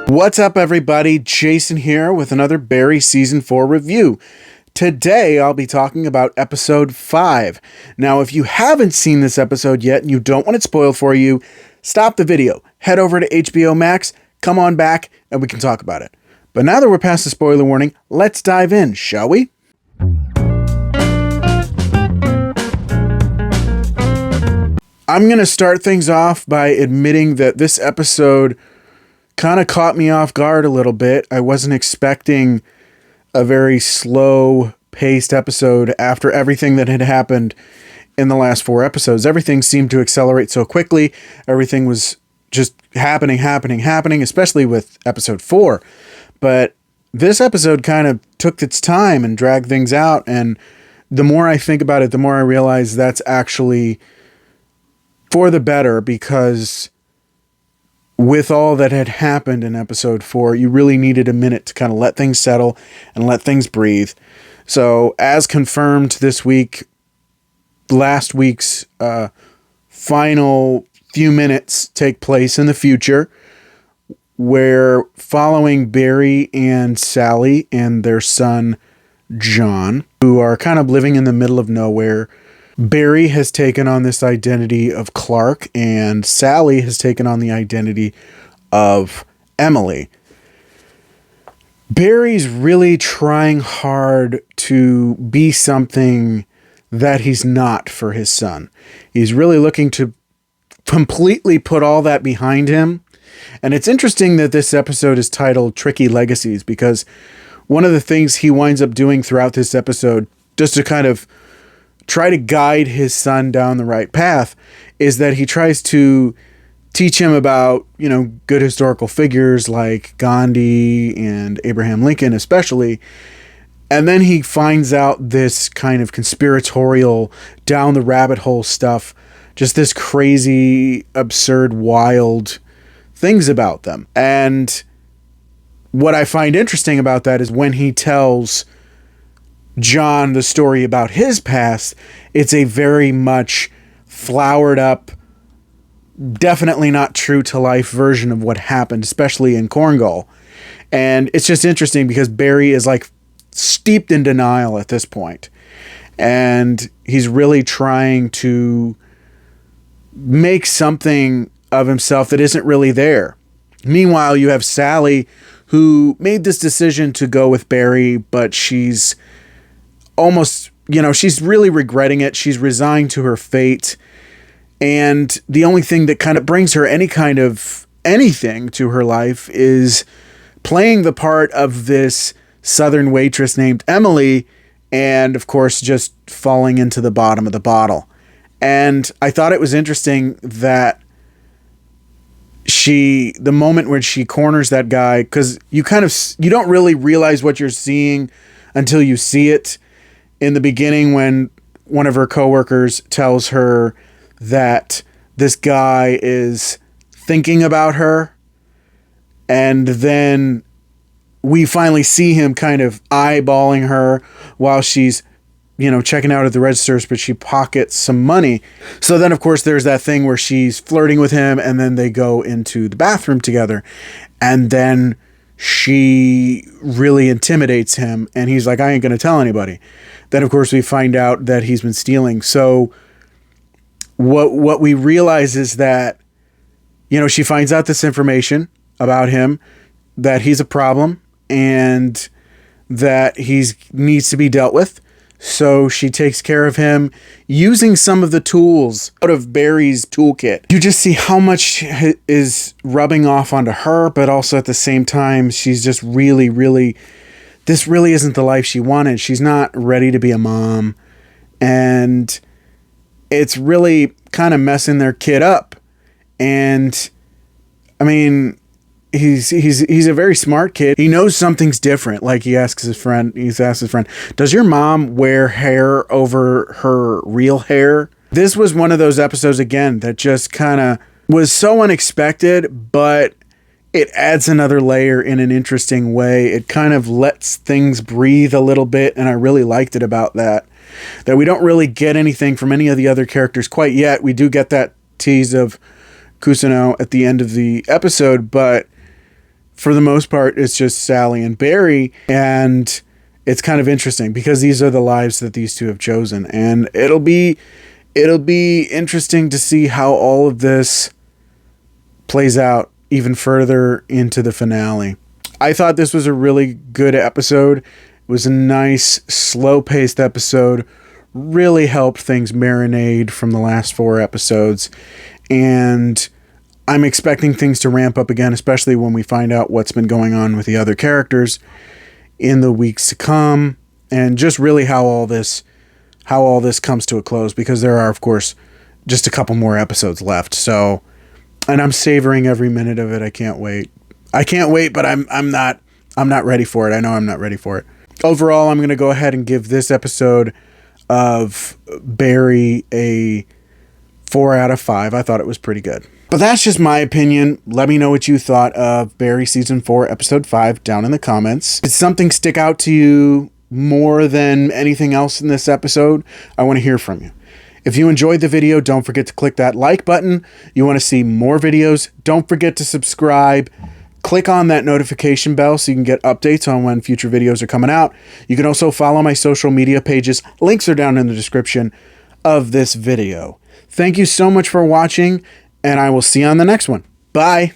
What's up, everybody? Jason here with another Barry Season 4 review. Today, I'll be talking about Episode 5. Now, if you haven't seen this episode yet and you don't want it spoiled for you, stop the video, head over to HBO Max, come on back, and we can talk about it. But now that we're past the spoiler warning, let's dive in, shall we? I'm going to start things off by admitting that this episode kind of caught me off guard a little bit. I wasn't expecting a very slow-paced episode after everything that had happened in the last 4 episodes. Everything seemed to accelerate so quickly. Everything was just happening, especially with episode 4. But this episode kind of took its time and dragged things out. And the more I think about it, the more I realize that's actually for the better, because with all that had happened in episode 4, you really needed a minute to kind of let things settle and let things breathe. So, as confirmed this week, last week's final few minutes take place in the future, where following Barry and Sally and their son, John, who are kind of living in the middle of nowhere. Barry has taken on this identity of Clark, and Sally has taken on the identity of Emily. Barry's really trying hard to be something that he's not for his son. He's really looking to completely put all that behind him. And it's interesting that this episode is titled Tricky Legacies, because one of the things he winds up doing throughout this episode, just to kind of try to guide his son down the right path, is that he tries to teach him about, good historical figures like Gandhi and Abraham Lincoln especially. And then he finds out this kind of conspiratorial, down the rabbit hole stuff, just this crazy, absurd, wild things about them. And what I find interesting about that is when he tells John the story about his past, it's a very much flowered up, definitely not true to life version of what happened, especially in Korngold. And it's just interesting because Barry is like steeped in denial at this point. And he's really trying to make something of himself that isn't really there. Meanwhile, you have Sally, who made this decision to go with Barry, but she's almost, she's really regretting it. She's resigned to her fate. And the only thing that kind of brings her any kind of anything to her life is playing the part of this Southern waitress named Emily, and of course, just falling into the bottom of the bottle. And I thought it was interesting that the moment when she corners that guy, because you don't really realize what you're seeing until you see it. In the beginning, when one of her coworkers tells her that this guy is thinking about her, and then we finally see him kind of eyeballing her while she's, checking out at the registers, but she pockets some money. So then, of course, there's that thing where she's flirting with him, and then they go into the bathroom together, and then she really intimidates him, and he's like, I ain't going to tell anybody. Then, of course, we find out that he's been stealing. So what we realize is that, she finds out this information about him, that he's a problem and that he needs to be dealt with. So she takes care of him using some of the tools out of Barry's toolkit. You just see how much is rubbing off onto her, but also at the same time, she's just really, this really isn't the life she wanted. She's not ready to be a mom. And it's really kind of messing their kid up. And I mean, he's a very smart kid. He knows something's different. Like he's asked his friend, does your mom wear hair over her real hair? This was one of those episodes again that just kind of was so unexpected, but it adds another layer in an interesting way. It kind of lets things breathe a little bit, and I really liked it about that. that we don't really get anything from any of the other characters quite yet. We do get that tease of Kusuno at the end of the episode, but for the most part, it's just Sally and Barry, and it's kind of interesting because these are the lives that these two have chosen, and it'll be interesting to see how all of this plays out even further into the finale. I thought this was a really good episode. It was a nice, slow-paced episode. Really helped things marinate from the last 4 episodes. And I'm expecting things to ramp up again, especially when we find out what's been going on with the other characters in the weeks to come. And just really how all this comes to a close, because there are, of course, just a couple more episodes left. So, and I'm savoring every minute of it. I can't wait. But I'm not ready for it. I know I'm not ready for it. Overall, I'm going to go ahead and give this episode of Barry a 4 out of 5. I thought it was pretty good. But that's just my opinion. Let me know what you thought of Barry Season 4, Episode 5 down in the comments. Did something stick out to you more than anything else in this episode? I want to hear from you. If you enjoyed the video, don't forget to click that like button. You want to see more videos, don't forget to subscribe. Click on that notification bell so you can get updates on when future videos are coming out. You can also follow my social media pages. Links are down in the description of this video. Thank you so much for watching, and I will see you on the next one. Bye.